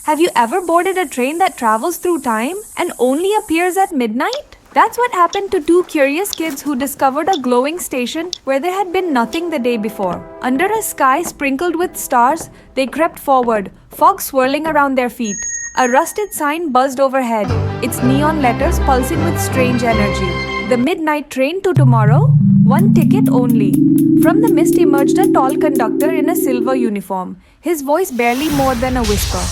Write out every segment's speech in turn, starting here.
Have you ever boarded a train that travels through time and only appears at midnight? That's what happened to two curious kids who discovered a glowing station where there had been nothing the day before. Under a sky sprinkled with stars, they crept forward, fog swirling around their feet. A rusted sign buzzed overhead, its neon letters pulsing with strange energy. The midnight train to tomorrow, one ticket only. From the mist emerged a tall conductor in a silver uniform, his voice barely more than a whisper.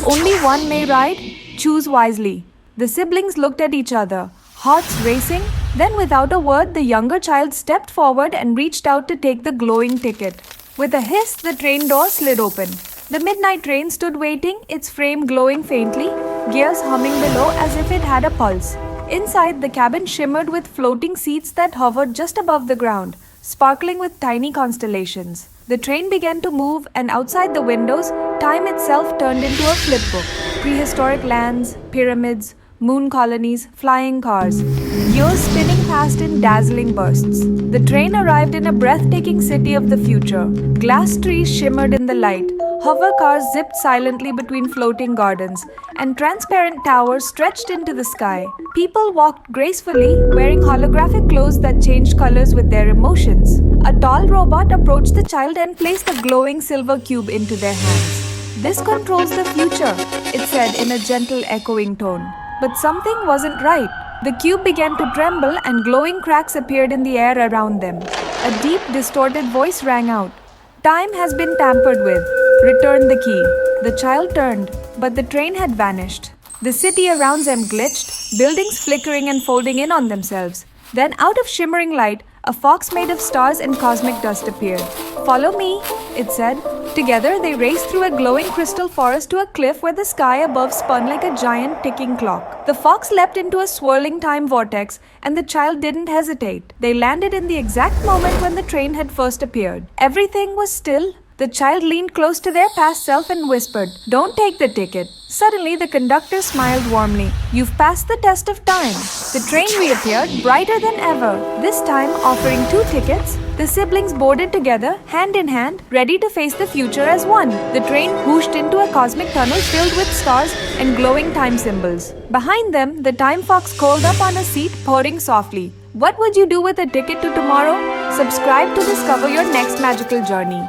Only one may ride, choose wisely. The siblings looked at each other, hearts racing. Then without a word, the younger child stepped forward and reached out to take the glowing ticket. With a hiss, the train door slid open. The midnight train stood waiting, its frame glowing faintly, gears humming below as if it had a pulse. Inside, the cabin shimmered with floating seats that hovered just above the ground, sparkling with tiny constellations. The train began to move, and outside the windows, time itself turned into a flipbook. Prehistoric lands, pyramids, moon colonies, flying cars. Years spinning past in dazzling bursts. The train arrived in a breathtaking city of the future. Glass trees shimmered in the light. Hover cars zipped silently between floating gardens, and transparent towers stretched into the sky. People walked gracefully, wearing holographic clothes that changed colors with their emotions. A tall robot approached the child and placed a glowing silver cube into their hands. "This controls the future," it said in a gentle, echoing tone. But something wasn't right. The cube began to tremble and glowing cracks appeared in the air around them. A deep, distorted voice rang out. "Time has been tampered with. Return the key." The child turned, but the train had vanished. The city around them glitched, buildings flickering and folding in on themselves. Then out of shimmering light, a fox made of stars and cosmic dust appeared. "Follow me," it said. Together they raced through a glowing crystal forest to a cliff where the sky above spun like a giant ticking clock. The fox leapt into a swirling time vortex, and the child didn't hesitate. They landed in the exact moment when the train had first appeared. Everything was still. The child leaned close to their past self and whispered, "Don't take the ticket." Suddenly, the conductor smiled warmly. "You've passed the test of time." The train reappeared, brighter than ever, this time offering 2 tickets. The siblings boarded together, hand in hand, ready to face the future as one. The train whooshed into a cosmic tunnel filled with stars and glowing time symbols. Behind them, the time fox curled up on a seat, purring softly. What would you do with a ticket to tomorrow? Subscribe to discover your next magical journey.